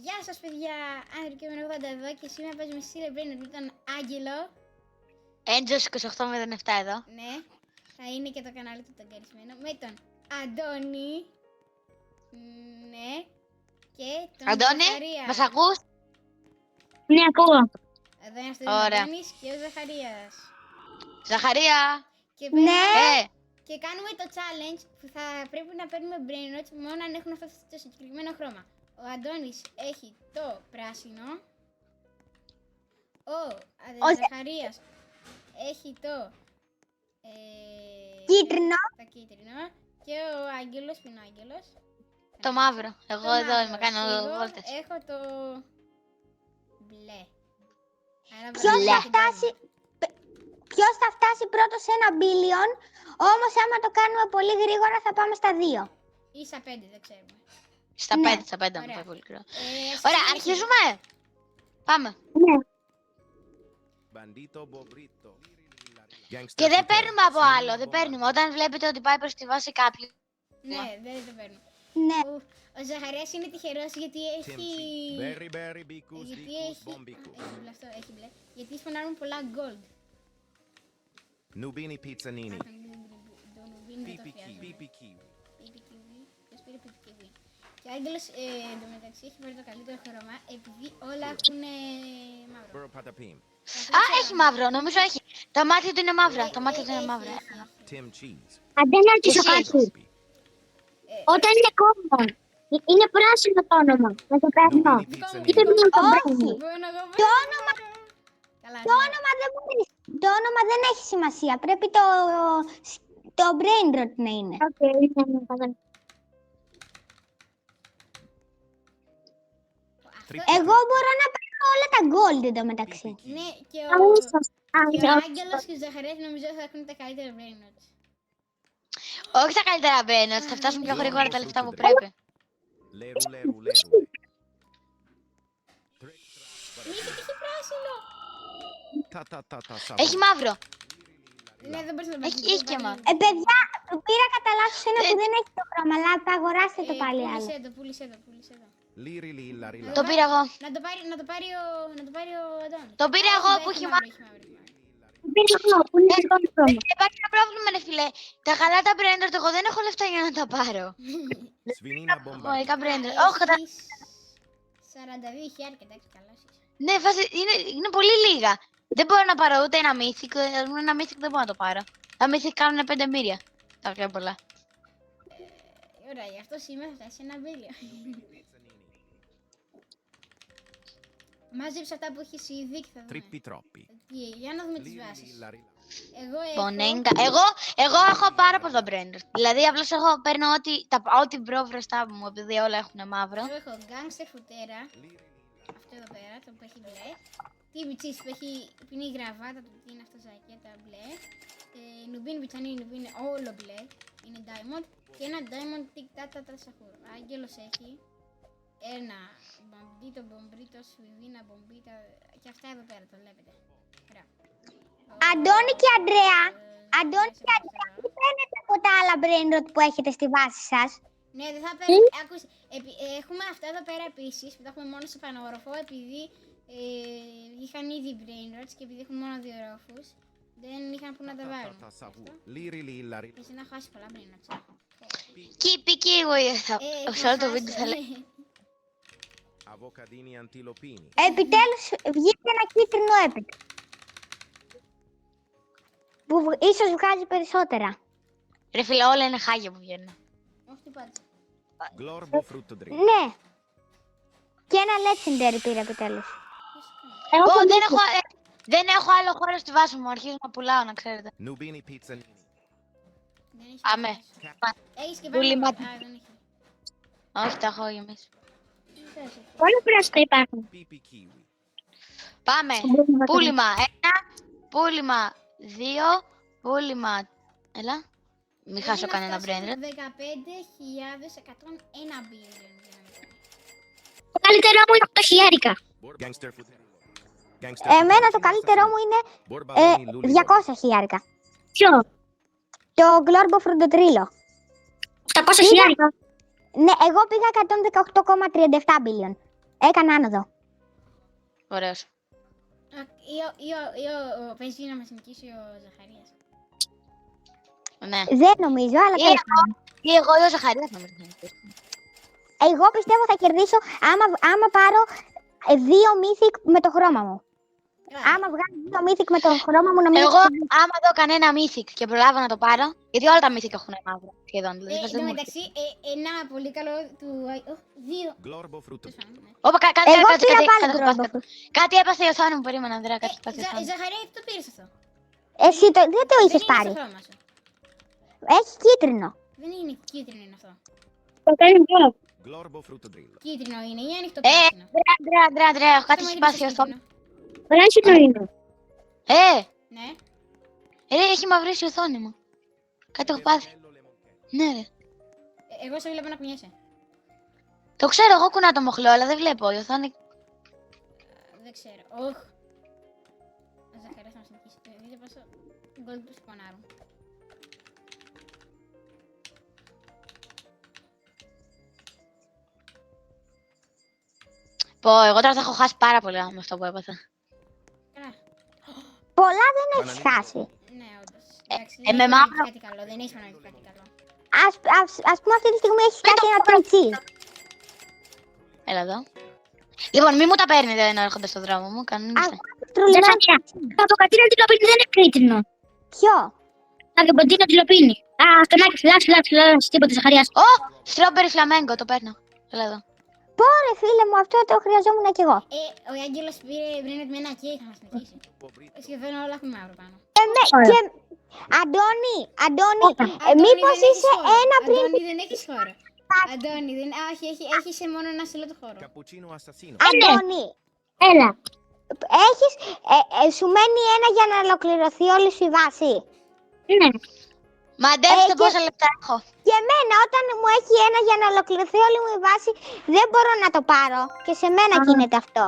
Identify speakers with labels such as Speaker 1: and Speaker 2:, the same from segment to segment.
Speaker 1: Γεια σας παιδιά, Άνδρου και Μενογόντα εδώ και σήμερα παίζουμε Silver Brain με τον Άγγελο.
Speaker 2: Έντζος 2807 εδώ.
Speaker 1: Ναι, θα είναι και το κανάλι του τον καρισμένο. Με τον Αντώνη. Ναι, και τον
Speaker 2: Αντώνη,
Speaker 1: Ζαχαρία.
Speaker 2: μας ακούς?
Speaker 3: Ναι, ακούω.
Speaker 1: Εδώ είναι ο
Speaker 2: Ωραία.
Speaker 1: Αντώνης και ο Ζαχαρίας.
Speaker 2: Ζαχαρία!
Speaker 1: Και,
Speaker 3: Ναι.
Speaker 1: και κάνουμε το challenge που θα πρέπει να παίρνουμε brain rots μόνο αν έχουν αυτό το συγκεκριμένο χρώμα. Ο Αντώνης έχει το πράσινο. Ο Ζαχαρίας έχει το
Speaker 3: Κίτρινο.
Speaker 1: το κίτρινο. Και ο Άγγελος, που είναι ο Άγγελος?
Speaker 2: Το μαύρο. Εγώ
Speaker 1: Το
Speaker 2: εδώ
Speaker 1: μαύρο.
Speaker 2: είμαι,
Speaker 1: Και
Speaker 2: κάνω
Speaker 1: εγώ
Speaker 2: βόλτες.
Speaker 1: έχω το μπλε. Άρα
Speaker 3: Ποιος
Speaker 1: βάλουμε
Speaker 3: θα
Speaker 1: την
Speaker 3: φτάσει... Ποιος θα φτάσει πρώτος σε 1 billion, όμως άμα το κάνουμε πολύ γρήγορα θα πάμε στα 2.
Speaker 1: ή στα 5, δεν ξέρουμε.
Speaker 2: Στα
Speaker 3: Ναι.
Speaker 2: 5, στα 5 μου
Speaker 1: Ωραία.
Speaker 2: πάει πολύ κρύο.
Speaker 1: Ας
Speaker 2: Ωραία,
Speaker 1: ξεκινήσουμε.
Speaker 2: αρχίζουμε! Πάμε.
Speaker 3: Ναι.
Speaker 2: Και δεν παίρνουμε από άλλο, δεν παίρνουμε. Όταν βλέπετε ότι πάει προς τη βάση κάποιου.
Speaker 1: Ναι, δεν το παίρνω.
Speaker 3: Ναι.
Speaker 1: Ο Ζαχαρίας είναι τυχερός γιατί έχει...
Speaker 4: Very, very bicus,
Speaker 1: Γιατί
Speaker 4: dicus,
Speaker 1: έχει...
Speaker 4: bombicus.
Speaker 1: Έχει μπλε αυτό, έχει μπλε. Γιατί σπονάρουν πολλά gold.
Speaker 4: Nubini pizzanini.
Speaker 1: Το νουμπίνι δεν το
Speaker 4: Pipi
Speaker 1: χρειάζομαι.
Speaker 4: pipi kiwi.
Speaker 1: Pipi kiwi. Ποιος πήρε pipi kiwi? Και ο Άγγελος εντωμεταξύ έχει πάρει το καλύτερο χρώμα επειδή όλα έχουν μαύρο.
Speaker 4: Burro patapim.
Speaker 2: Α, έχει μαύρο, νομίζω έχει. Τα μάτια του είναι μαύρα, τα μάτια του είναι
Speaker 1: Έχει,
Speaker 2: μαύρα.
Speaker 1: έχει.
Speaker 4: Tim cheese.
Speaker 3: Αντέ να ρωτήσω
Speaker 2: Εσύ
Speaker 3: κάτι.
Speaker 4: Crispy.
Speaker 3: Όταν είναι κόμμα, είναι πράσινο το όνομα. Να το παίρνω.
Speaker 4: Nubini
Speaker 3: Ή
Speaker 4: pizzanini.
Speaker 3: δεν είναι το
Speaker 1: Όχι.
Speaker 3: μπρένι.
Speaker 1: Μπορώ να εγώ
Speaker 3: Το
Speaker 1: πάρω.
Speaker 3: όνομα,
Speaker 1: Καλά,
Speaker 3: το
Speaker 1: ναι.
Speaker 3: όνομα δεν μπορείς. Το όνομα δεν έχει σημασία. Πρέπει το brain rot να είναι. Εγώ μπορώ να παίρνω όλα τα gold εντωμεταξύ.
Speaker 4: Pipi kiwi.
Speaker 1: Ναι, και
Speaker 3: Ναι.
Speaker 1: ο Άγγελος και ο Ζαχαρίας νομίζω θα έχουν τα καλύτερα brain notes.
Speaker 2: Όχι τα καλύτερα μπαίνω, θα φτάσουν πιο
Speaker 4: Yo
Speaker 2: γρήγορα
Speaker 4: no
Speaker 2: τα λεφτά
Speaker 4: frutto
Speaker 2: που
Speaker 4: dre-
Speaker 2: πρέπει.
Speaker 4: Leru, leru, leru.
Speaker 1: Μη έχει πράσινο.
Speaker 4: Ta ta ta ta sa.
Speaker 2: Έχει μαύρο.
Speaker 1: Ναι, δεν μπορείς να το
Speaker 2: Έχει-
Speaker 1: πάρεις.
Speaker 2: έχει και μαύρο.
Speaker 3: Παιδιά, πήρα κατά λάθος ένα που δεν έχει το χρώμα, αλλά θα αγοράστε το πάλι άλλο.
Speaker 1: Πούλησε το.
Speaker 4: Liri lilla rilla.
Speaker 2: Το πήρα εγώ.
Speaker 1: Να το πάρει ο Αντώνης.
Speaker 2: Το πήρα εγώ που έχει μαύρο.
Speaker 1: Έχει μαύρο.
Speaker 3: Πήρα εγώ, που είναι το χρώμα.
Speaker 2: Υπάρχει ένα πρόβλημα, ρε φίλε. Τα καλά τα brain rot, εγώ δεν έχω λεφτά για να τα πάρω.
Speaker 4: Svinina bomba.
Speaker 2: Μολικά brain rot. Όχι, κατά...
Speaker 1: Έχεις 42 χιλιάρικα, εντάξει, καλός είσαι.
Speaker 2: Ναι, φάση, είναι πολύ λίγα. Δεν μπορώ να πάρω ούτε ένα mythic, ένα mythic δεν μπορώ να το πάρω. Τα mythic κάνουν 5 εμπειρία. Τα πιο πολλά.
Speaker 1: Ωραία, γι' αυτό σήμερα θα φτάσει ένα μπίλιο. Μάζεψε αυτά που έχεις ήδη και θα δούμε.
Speaker 4: Trippi troppi.
Speaker 1: Για να δούμε τις
Speaker 4: Liri
Speaker 1: βάσεις.
Speaker 4: lilla rilla.
Speaker 1: Εγώ
Speaker 2: Πονέγκα. Εγώ έχω πάρα πολλά brain rot. Δηλαδή, απλώς εγώ παίρνω ό,τι βρω μπροστά μου, επειδή όλα έχουν μαύρο.
Speaker 1: Εγώ έχω Gangster Futera, αυτό εδώ πέρα, το που έχει μπλε. TBCs που είναι η γραβάτα του, τι είναι αυτό, ζακέτα μπλε. Νουμπίν Πιτσανίνι που είναι όλο μπλε, είναι Diamond. Και ένα Diamond Tic Tac Tac Sahur. Ο Άγγελος έχει ένα Bombito, Bombito, Swiviνα, Bombita και αυτά εδώ πέρα, το βλέπετε. Ωραία.
Speaker 3: Αντώνη και Αντρέα. Αντώνη
Speaker 1: Μέσα
Speaker 3: και
Speaker 1: από
Speaker 3: Αντρέα,
Speaker 1: αυτά.
Speaker 3: τι παίρνετε από τα άλλα brain rot που έχετε στη βάση σας.
Speaker 1: Ναι, δεν θα παίρνει. Άκουσε, έχουμε αυτά εδώ πέρα επίσης που τα έχουμε μόνο σε πανόροφο επειδή είχαν ήδη brain rots και επειδή έχουν μόνο 2 ρόφους δεν είχαν που να τα
Speaker 4: Ta
Speaker 1: βάλουν.
Speaker 4: ta sa vu. Liri lilla rilla.
Speaker 1: Εσύ να χάσει πολλά brain rots.
Speaker 2: Κύπη, kiwi. Σε όλο το βίντεο θα λέω.
Speaker 4: Avocadini antilopini.
Speaker 3: Επιτέλους βγήκε ένα κίτρινο epic. Που ίσως βγάζει περισσότερα.
Speaker 2: Ρε φίλε, όλα είναι χάγια που βγαίνουν.
Speaker 1: Όχι τι πάτησε.
Speaker 4: Glorbo frutto dre.
Speaker 3: Ναι. Και ένα legendary πήρα επιτέλους.
Speaker 2: Δεν έχω άλλο χώρο στη βάση μου. Αρχίζω να πουλάω, να ξέρετε.
Speaker 4: Nubini pizzanini.
Speaker 1: Δεν έχει.
Speaker 2: Πάμε.
Speaker 1: Έχεις και
Speaker 2: Πουλή
Speaker 1: πάνω.
Speaker 2: μάτι.
Speaker 1: Α, δεν έχει.
Speaker 2: Όχι, τα έχω γεμίσει.
Speaker 1: Τι θες, έχει.
Speaker 3: Πολύ πράσινα υπάρχουν.
Speaker 4: Pipi kiwi.
Speaker 2: Πάμε. Πούλημα 1, πούλημα 2, πούλημα. Έλα. Μην χάσω κανένα brain rot.
Speaker 1: 15.101 billion.
Speaker 3: Το καλύτερό μου είναι 8 χιλιάρικα.
Speaker 4: Gangster food. Gangster
Speaker 3: Εμένα το
Speaker 4: food.
Speaker 3: καλύτερό μου είναι
Speaker 4: Borbadini lulli.
Speaker 3: 200 χιλιάρικα. Ποιο? Το Glorbo Fruntotrillo. 800 χιλιάρικα. Ναι, εγώ πήγα 118,37 billion. Έκανα άνοδο.
Speaker 2: Ωραίος.
Speaker 1: Παίζει να μας νικήσει ο Ζαχαρίας.
Speaker 2: Ναι.
Speaker 3: Δεν νομίζω, αλλά τέλος πάντων.
Speaker 2: Ή εγώ ή ο Ζαχαρίας να με νικήσει.
Speaker 3: Εγώ πιστεύω θα κερδίσω άμα πάρω 2 mythic με το χρώμα μου. Άμα βγάλω 2 mythic με το χρώμα μου, νομίζω.
Speaker 2: Εγώ, άμα δω κανένα mythic και προλάβω να το πάρω, γιατί όλα τα mythic έχουν μαύρο σχεδόν. Δηλαδή,
Speaker 1: Εν τω μεταξύ, ένα πολύ καλό του. Δύο.
Speaker 4: Glorbo frutto.
Speaker 1: Τέλος πάντων, ναι.
Speaker 2: Όπα,
Speaker 3: Εγώ πήρα πάλι Glorbo.
Speaker 2: κάτι έπασε η οθόνη μου, περίμενα, Ανδρέα, κάτι έπασε η οθόνη.
Speaker 1: Ζαχαρία, τι το πήρες αυτό?
Speaker 3: Εσύ δεν το είχες
Speaker 1: Δεν είναι
Speaker 3: πάρει.
Speaker 1: στο χρώμα σου.
Speaker 3: Έχει κίτρινο.
Speaker 1: Δεν είναι κίτρινο είναι αυτό.
Speaker 4: Glorbo frutto drillo.
Speaker 1: Κίτρινο είναι ή ανοιχτό
Speaker 2: Ε,
Speaker 1: πράσινο.
Speaker 2: Ανδρέα, έχω κάτι
Speaker 1: Αυτό μου
Speaker 2: σπάσει η
Speaker 1: έδειξε
Speaker 2: οθόνη.
Speaker 1: κίτρινο.
Speaker 3: Πράσινο είναι.
Speaker 1: Ναι.
Speaker 2: Έχει μαυρίσει η οθόνη μου. Κάτι έχω πάθει. Ναι, ρε.
Speaker 1: Εγώ σε βλέπω να πνιέσαι.
Speaker 2: Το ξέρω, εγώ κουνά το μοχλό, αλλά δεν βλέπω. Η οθόνη.
Speaker 1: Δεν ξέρω. Οχ. Ο Ζαχαρίας θα μας νικήσει. Δείτε πόσο γκολ του σπονάρουν.
Speaker 2: Πω, εγώ τώρα θα έχω χάσει πάρα πολλά με αυτό που έπαθα.
Speaker 1: Καλά.
Speaker 3: Πολλά δεν έχεις χάσει.
Speaker 1: Ναι, όντως. Εντάξει,
Speaker 2: με
Speaker 1: δεν έχει
Speaker 2: μαύρο.
Speaker 1: κάτι καλό. Δεν έχει να κάτι καλό.
Speaker 3: Ας πούμε αυτή τη στιγμή έχεις κάτι ένα τριτσί.
Speaker 2: Έλα εδώ. Λοιπόν, μη μου τα παίρνετε να έρχονται στον δρόμο μου, κανονίστε.
Speaker 3: Τρουλμένο.
Speaker 5: Το καποτίνο τυλοπίνη δεν είναι κρίτινο.
Speaker 3: Ποιο?
Speaker 5: Το καποτίνο τυλοπίνη. Α, στον άκρη, φυλάς, τίποτα, Ζαχαρίας.
Speaker 2: Ω, στρόμπερι φλαμέγκο, το παίρνω. Έλα εδώ.
Speaker 3: Πόρε φίλε μου, αυτό το χρειαζόμουν κι εγώ.
Speaker 1: Ο Άγγελος πήρε πριν με ένα και θα μας νικήσει. Σχεδόν όλα έχουν μαύρο πάνω.
Speaker 3: Και Αντώνη,
Speaker 1: Αντώνη,
Speaker 3: μήπως
Speaker 1: δεν έχεις
Speaker 3: είσαι
Speaker 1: χώρο.
Speaker 3: ένα πριν.
Speaker 1: Αντώνη, δεν έχεις χώρο. Αντώνη, δεν... όχι, έχεις μόνο ένα σελό το χώρο.
Speaker 4: Cappuccino assassino.
Speaker 3: Αντώνη,
Speaker 5: Έλα.
Speaker 3: έχεις, σου μένει ένα για να ολοκληρωθεί όλη σου η βάση.
Speaker 5: Ναι.
Speaker 2: Μαντέψτε
Speaker 3: και-
Speaker 2: πόσα λεπτά έχω.
Speaker 3: Και εμένα όταν μου έχει ένα για να ολοκληρωθεί όλη μου η βάση, δεν μπορώ να το πάρω. Και σε μένα γίνεται αυτό.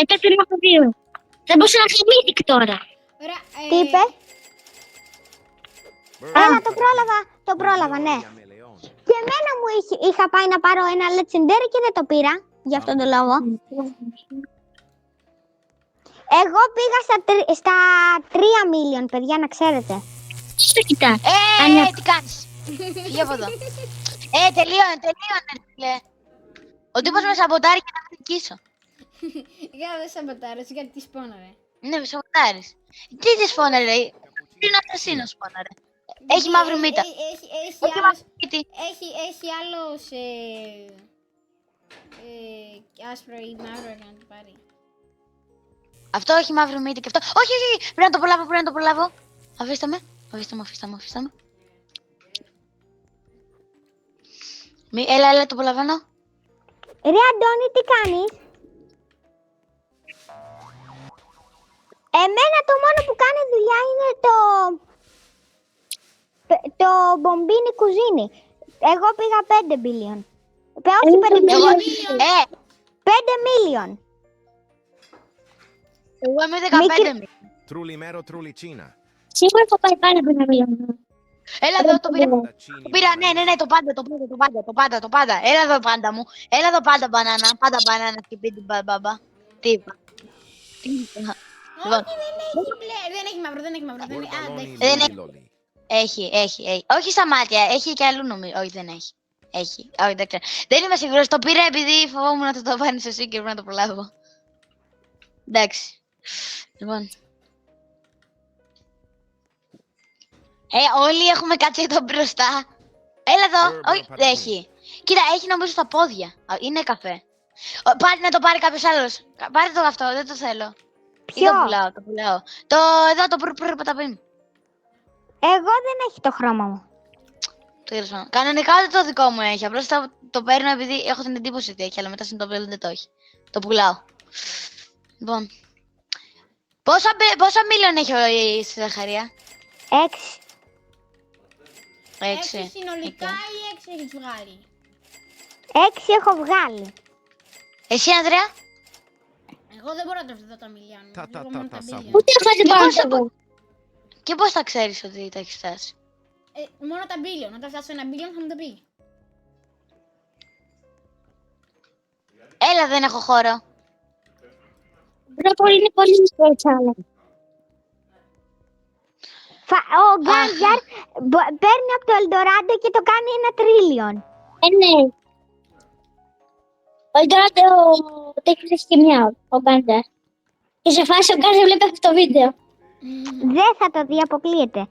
Speaker 5: Πρέπει να έχω δύο. Θα μπορούσα να θυμήθηκ τώρα.
Speaker 1: Ωραία,
Speaker 3: Τι είπε? Έλα, το πρόλαβα, ναι. Και εμένα μου είχα πάει να πάρω ένα legendary και δεν το πήρα. Γι' αυτόν τον λόγο. Εγώ πήγα στα 3 million, παιδιά, να ξέρετε.
Speaker 5: Τι το κοιτάς.
Speaker 2: Τι κάνεις. Φύγε από εδώ. Τελείωνε, φίλε. Ο τύπος με σαμποτάρει και να με νικήσω.
Speaker 1: για δεν σαμποτάρω, γιατί τη σπώναρε.
Speaker 2: Ναι, με σαμποτάρεις. Τι της φώναρε, ρε. Είναι ασασίνο φώναρε. Έχει μαύρη μύτα. Έχει μαύρη μύτη.
Speaker 1: Έχει άλλος άσπρο ή μαύρο για να το πάρει.
Speaker 2: Αυτό έχει μαύρη μύτη και αυτό. Όχι, πρέπει να το προλάβω, Αφήστε με. Έλα, το προλαβαίνω.
Speaker 3: Ρε Αντώνη, τι κάνεις? Εμένα το μόνο που κάνει δουλειά είναι το μπομπίνι κουζίνι. Εγώ πήγα 5 billion. Όχι 5
Speaker 2: Εγώ,
Speaker 3: billion, 5 million.
Speaker 2: εγώ είμαι 15.
Speaker 4: Trulimero trulicina.
Speaker 5: Σίγουρα θα πάει πάνω από ένα μίλιο.
Speaker 2: Έλα εδώ, το πήρα.
Speaker 4: Daccini
Speaker 2: Το πήρα, ναι, το πάντα. Έλα εδώ πάντα μου. Έλα εδώ πάντα μπανάνα, σκυπίτι μπαμπά. Τι είπα. Λοιπόν,
Speaker 1: Δεν έχει μαύρο, δεν έχει μαύρο.
Speaker 4: Borbaloni
Speaker 2: Δεν
Speaker 4: lulli lolli.
Speaker 2: έχει. Όχι στα μάτια, έχει και αλλού νομίζω. Όχι, δεν έχει. Έχει, όχι, δεν ξέρω. Δεν είμαι σίγουρος, το πήρα επειδή φοβόμουν να το πάρεις εσύ και πρέπει να το προλάβω. Εντάξει. Λοιπόν. Όλοι έχουμε κάτι εδώ μπροστά. Έλα εδώ. Όχι, δεν έχει. Κοίτα, έχει νομίζω στα πόδια. Είναι καφέ. Πάρε να το πάρει κάποιος άλλος. Πάρε το αυτό, δεν το θέλω. Ή
Speaker 3: Ποιο?
Speaker 2: το πουλάω. Εδώ το προπαταπίνει.
Speaker 3: Εγώ δεν έχει το χρώμα μου.
Speaker 2: Τέλος πάντων. Κανονικά δεν το δικό μου έχει. Απλώς το παίρνω επειδή έχω την εντύπωση ότι έχει, αλλά μετά συνειδητοποιώ ότι δεν το έχει. Το πουλάω. Λοιπόν. Πόσα μίλιον έχει η Ζαχαρία?
Speaker 3: 6.
Speaker 2: 6.
Speaker 1: συνολικά ή 6 έχεις βγάλει?
Speaker 3: 6 έχω βγάλει.
Speaker 2: Εσύ, Ανδρέα?
Speaker 1: Εγώ δεν μπορώ να το δω τα μιλιόν.
Speaker 4: Τα,
Speaker 1: Εγώ μόνο
Speaker 4: τα,
Speaker 1: τα
Speaker 4: τα,
Speaker 1: billion.
Speaker 5: Ούτε αυτό δεν
Speaker 2: Και
Speaker 5: πάω
Speaker 2: πώς
Speaker 5: να
Speaker 2: θα
Speaker 5: το πω.
Speaker 2: Και πώς θα ξέρεις ότι τα έχεις φτάσει?
Speaker 1: Μόνο τα billion. Όταν φτάσω ένα billion θα μου το πει.
Speaker 2: Έλα, δεν έχω χώρο.
Speaker 5: Βρε, είναι πολύ μικρό τσάλα.
Speaker 3: Ο Γκάντζαρ παίρνει από το Ελντοράντο και το κάνει 1 τρίλιον.
Speaker 5: Ναι. Ο Ελντοράντο το έχει φτιάξει και μια, ο Γκάντζαρ. Και σε φάση ο Γκάντζαρ βλέπει αυτό το βίντεο.
Speaker 3: Δεν θα το δει, αποκλείεται.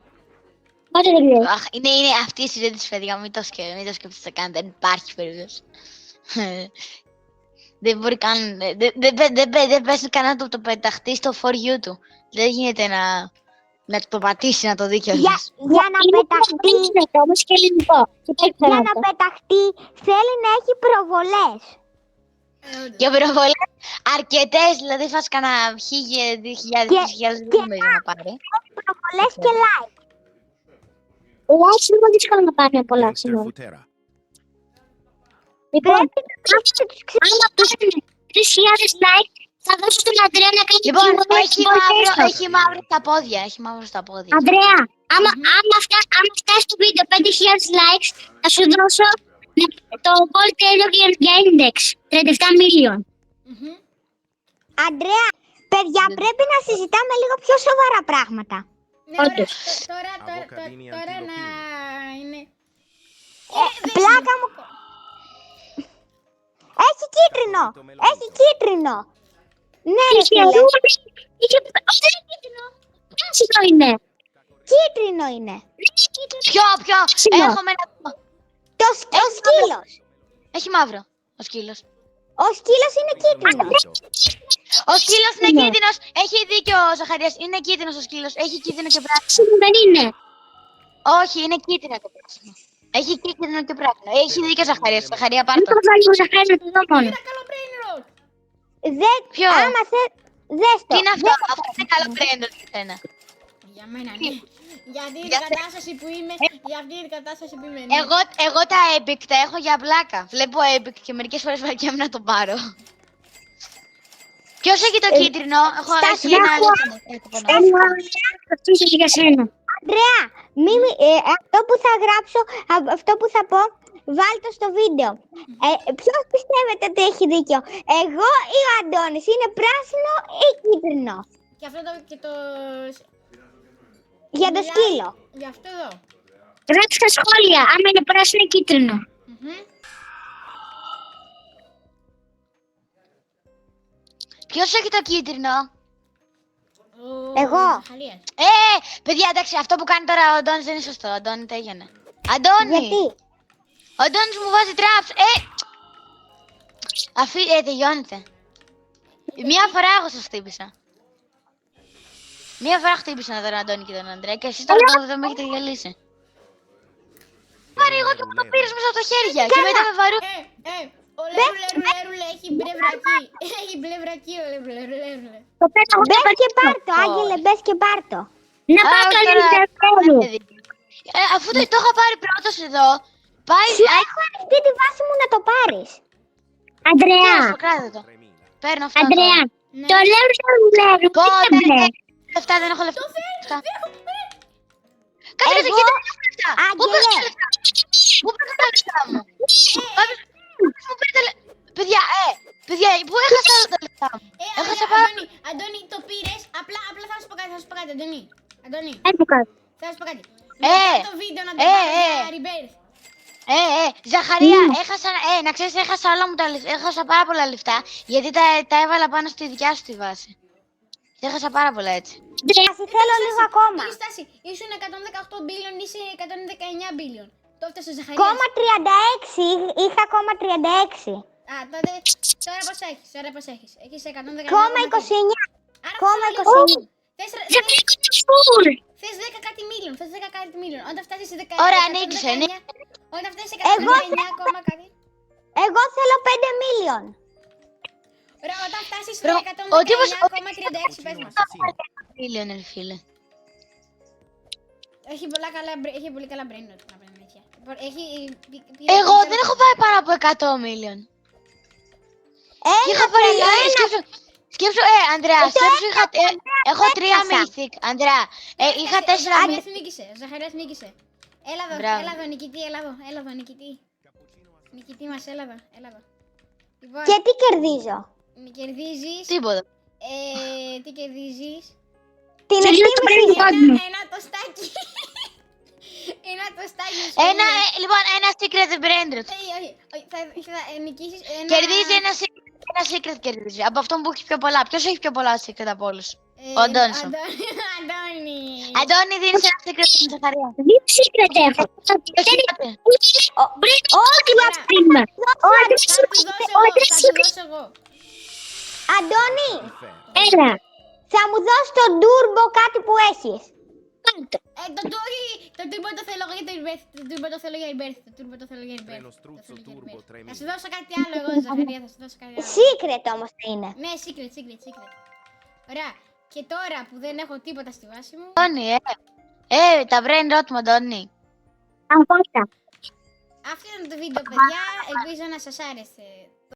Speaker 5: Πότε δεν λέει.
Speaker 2: Αχ, είναι αυτή η συζήτηση, παιδιά. Μην το σκέφτεστε καν. Δεν υπάρχει περίπτωση. Δεν μπορεί καν. Δεν πέσει καν να το πεταχτεί στο for you του. Δεν γίνεται να το πατήσει να το δει κιόλας.
Speaker 3: Για να πεταχτεί,
Speaker 5: Όμως και ελληνικό.
Speaker 3: για να πεταχτεί θέλει να έχει προβολές.
Speaker 2: Και πυροβολές αρκετές, δηλαδή φας κανένα 1.000, 2.000 νομίζω να πάρει.
Speaker 3: Προβολές και like.
Speaker 5: Likes είναι πολύ δύσκολο να πάρει πολλά,
Speaker 4: Gangster
Speaker 5: συγγνώμη.
Speaker 4: Futera.
Speaker 5: Λοιπόν,
Speaker 3: Πρέπει να ψάξετε τους
Speaker 5: άμα πάρουν 3.000 like, θα δώσω στον Αντρέα να κάνει
Speaker 2: Λοιπόν,
Speaker 5: giveaway
Speaker 2: έχει
Speaker 5: στο
Speaker 2: μαύρο,
Speaker 5: Facebook.
Speaker 2: έχει μαύρο στα πόδια. Έχει μαύρο στα πόδια.
Speaker 5: Αντρέα, άμα φτάσει το βίντεο 5.000 likes, θα σου δώσω το Gold Taylor για Index. 37 million.
Speaker 3: Αντρέα, παιδιά, πρέπει να συζητάμε λίγο πιο σοβαρά πράγματα.
Speaker 1: Ναι, ωραία.
Speaker 5: Όντως.
Speaker 4: Αβοκαντίνι
Speaker 1: Τώρα να
Speaker 4: αντιλοπίνι.
Speaker 1: είναι...
Speaker 3: Πλάκα μου. Έχει κίτρινο. Έχει κίτρινο. Ναι, ρε
Speaker 5: Είχε
Speaker 3: φίλε.
Speaker 5: ρούχα, είχε... Όχι, δεν είναι κίτρινο. Πράσινο είναι.
Speaker 3: Κίτρινο είναι.
Speaker 2: Ποιο,
Speaker 5: Σίγουρα.
Speaker 2: έχουμε ένα...
Speaker 3: Ο σκύλος.
Speaker 2: Έχει μαύρο, ο σκύλος.
Speaker 3: Ο σκύλος είναι κίτρινος.
Speaker 2: Ο σκύλος είναι
Speaker 5: Ναι.
Speaker 2: κίτρινος. Έχει δίκιο ο Ζαχαρίας. Είναι κίτρινος ο σκύλος. Έχει κίτρινο και πράσινο.
Speaker 5: Πράσινο δεν είναι.
Speaker 2: Όχι, είναι κίτρινο και πράσινο. Έχει κίτρινο και πράσινο. Έχει δίκιο ο Ζαχαρίας. Ζαχαρία, πάρ'
Speaker 5: Μην
Speaker 2: το.
Speaker 5: το βάλει ο Ζαχάρης να το δω μόνο.
Speaker 1: Ένα καλό brain rot.
Speaker 2: Ποιο?
Speaker 3: Άμα δες το.
Speaker 2: Τι είναι αυτό? Αυτό είναι καλό brand για σένα.
Speaker 1: Για μένα, ναι. Γιατί η κατάσταση που είμαι, για αυτή την κατάσταση που είμαι, ναι.
Speaker 2: Εγώ τα Epic τα έχω για πλάκα. Βλέπω Epic και μερικές φορές βαριέμαι να το πάρω. Ποιος έχει το κίτρινο? Έχω έχει ένα άλλο.
Speaker 5: Αυτό είσαι για σένα.
Speaker 3: Αντρέα, αυτό που θα γράψω, αυτό που θα πω, βάλτε στο βίντεο. Ποιος πιστεύετε ότι έχει δίκιο, εγώ ή ο Αντώνης, είναι πράσινο ή κίτρινο?
Speaker 1: Και αυτό και το...
Speaker 3: Για το σκύλο.
Speaker 1: Για αυτό εδώ.
Speaker 5: Γράψτε στα σχόλια, άμα είναι πράσινο ή κίτρινο.
Speaker 2: Ποιος έχει το κίτρινο?
Speaker 3: Εγώ.
Speaker 1: Ζαχαρίας.
Speaker 2: Παιδιά, εντάξει, αυτό που κάνει τώρα ο Αντώνης δεν είναι σωστό. Αντώνη, τα έγινε. Αντώνη!
Speaker 3: Γιατί?
Speaker 2: Ο Αντώνης μου βάζει traps. Τελειώνεται. Μία φορά εγώ σας χτύπησα. Μία φορά χτύπησα τον Αντώνη και τον Αντρέα και εσείς τώρα δεν με έχετε διαλύσει. Πάρε εγώ και μου το πήρες μέσα από τα χέρια και μετά με βαρού.
Speaker 1: Ο Λερουλε έχει μπλε βρακί. Έχει μπλε βρακί ο Λερουλε.
Speaker 5: Το πέταγω και
Speaker 3: Μπες και πάρτο, Άγγελε, μπες και πάρτο.
Speaker 5: να πάω το
Speaker 2: τώρα,
Speaker 5: ελευθερό.
Speaker 2: Αφού το είχα πάρει πρώτος εδώ, πάει...
Speaker 3: Σου έχω ανοιχτεί τη βάση μου να το πάρεις.
Speaker 5: Αντρέα,
Speaker 2: Κράτε το. Παίρνω αυτά.
Speaker 5: Αντρέα,
Speaker 1: Ναι.
Speaker 5: το Λερουλε
Speaker 2: Πω,
Speaker 5: είναι μπλε.
Speaker 2: λεφτά, δεν έχω λεφτά.
Speaker 3: Εγώ,
Speaker 2: Κάτσε, κοίτα, δεν έχω λεφτά. Πού
Speaker 3: Άγγελε.
Speaker 2: πήρες τα λεφτά? Πού πήρες τα λεφτά μου? Κάποιος μου πήρε τα λεφτά. Παιδιά, πού έχασα όλα τα λεφτά μου? Έχασα πάρα...
Speaker 1: Αντώνη, το πήρες. Απλά θα σου πω κάτι, Αντώνη. Αντώνη,
Speaker 5: Άκου κάτι.
Speaker 1: θα σου πω κάτι. Μετά το βίντεο να το πάρω για rebirth.
Speaker 2: Ζαχαρία, έχασα, να ξέρεις, έχασα όλα μου τα λεφτά, έχασα πάρα πολλά λεφτά, γιατί τα έβαλα πάνω στη δικιά σου τη βάση. Και έχασα πάρα πολλά έτσι.
Speaker 3: Στάση, θέλω λίγο ακόμα.
Speaker 1: Τι στάση, ήσουν 118 billion, είσαι 119 billion. Το έφτασε ο Ζαχαρίας.
Speaker 3: Κόμμα 36, είχα κόμμα 36.
Speaker 1: Α, τότε, τώρα πώς έχεις, έχεις 119.
Speaker 3: Κόμμα 29.
Speaker 1: Άρα
Speaker 3: Κόμμα
Speaker 1: θα σου λέω,
Speaker 3: 29.
Speaker 1: θες 10 κάτι million, θες 10 κάτι million. Όταν φτάσεις σε 10,
Speaker 2: Ωραία, νίκησε,
Speaker 1: 119, όταν φτάσεις σε
Speaker 3: Εγώ
Speaker 1: 119 κόμμα κάτι.
Speaker 3: Εγώ θέλω 5 million.
Speaker 1: Ωραία, όταν φτάσεις στο
Speaker 2: Μπρο, ο τύπος-
Speaker 1: 119,36 πες μας.
Speaker 2: Φίλε, φίλε.
Speaker 1: Έχει πολύ καλά brain rot, να πούμε αλήθεια.
Speaker 2: Εγώ δεν έχω πάει πάνω από 100 million. Είχα πάρει, σκέψου, Ανδρέα, σκέψου, έχω 3 mythic, Ανδρέα, είχα 4 mythic.
Speaker 1: Ζαχαρίας νίκησε.
Speaker 2: Μπράβο.
Speaker 1: Έλα εδώ, νικητή, έλα εδώ, νικητή. Νικητή μας, έλα εδώ. Λοιπόν,
Speaker 3: Και τι κερδίζω?
Speaker 1: κερδίζεις.
Speaker 2: Τίποτα.
Speaker 1: Τι κερδίζεις?
Speaker 3: Την
Speaker 5: Κερδίζω το
Speaker 3: εκτίμηση.
Speaker 5: brain rot μου.
Speaker 1: Ένα τοστάκι. Ένα τοστάκι.
Speaker 2: Λοιπόν, ένα secret brain rot.
Speaker 1: Όχι, θα νικήσεις ένα...
Speaker 2: Κερδίζει ένα secret κερδίζει. Από αυτόν που έχει πιο πολλά. Ποιος έχει πιο πολλά secret από όλους? Ο Αντώνης.
Speaker 1: Αντώνη.
Speaker 2: Αντώνη, δίνεις ένα secret στην Ζαχαρία.
Speaker 5: Δύο secret έχω.
Speaker 2: Όχι, πάτε.
Speaker 5: Όχι, βάφτιμα. Ο άντρας
Speaker 1: Θα του δώσω εγώ.
Speaker 3: Αντώνη,
Speaker 5: Έλα.
Speaker 3: θα μου δώσει το turbo κάτι που έχεις.
Speaker 5: Κάτω.
Speaker 1: Το turbo το θέλω εγώ για το Rebirth. Το turbo το θέλω για Rebirth. Το turbo το θέλω για Rebirth.
Speaker 4: Τρένο
Speaker 1: Το
Speaker 4: στρούτσο,
Speaker 1: θέλω για
Speaker 4: turbo,
Speaker 1: Rebirth.
Speaker 4: τρέμι.
Speaker 1: Θα σου δώσω κάτι άλλο εγώ, Ζαχαρία. Θα σου δώσω κάτι άλλο.
Speaker 3: Secret όμως θα είναι.
Speaker 1: Ναι, secret. Ωραία. Και τώρα που δεν έχω τίποτα στη βάση μου.
Speaker 2: Αντώνη, τα brain rot μου, Αντώνη.
Speaker 5: Απάτα.
Speaker 1: Αυτό ήταν το βίντεο, παιδιά. Ελπίζω να σας άρεσε.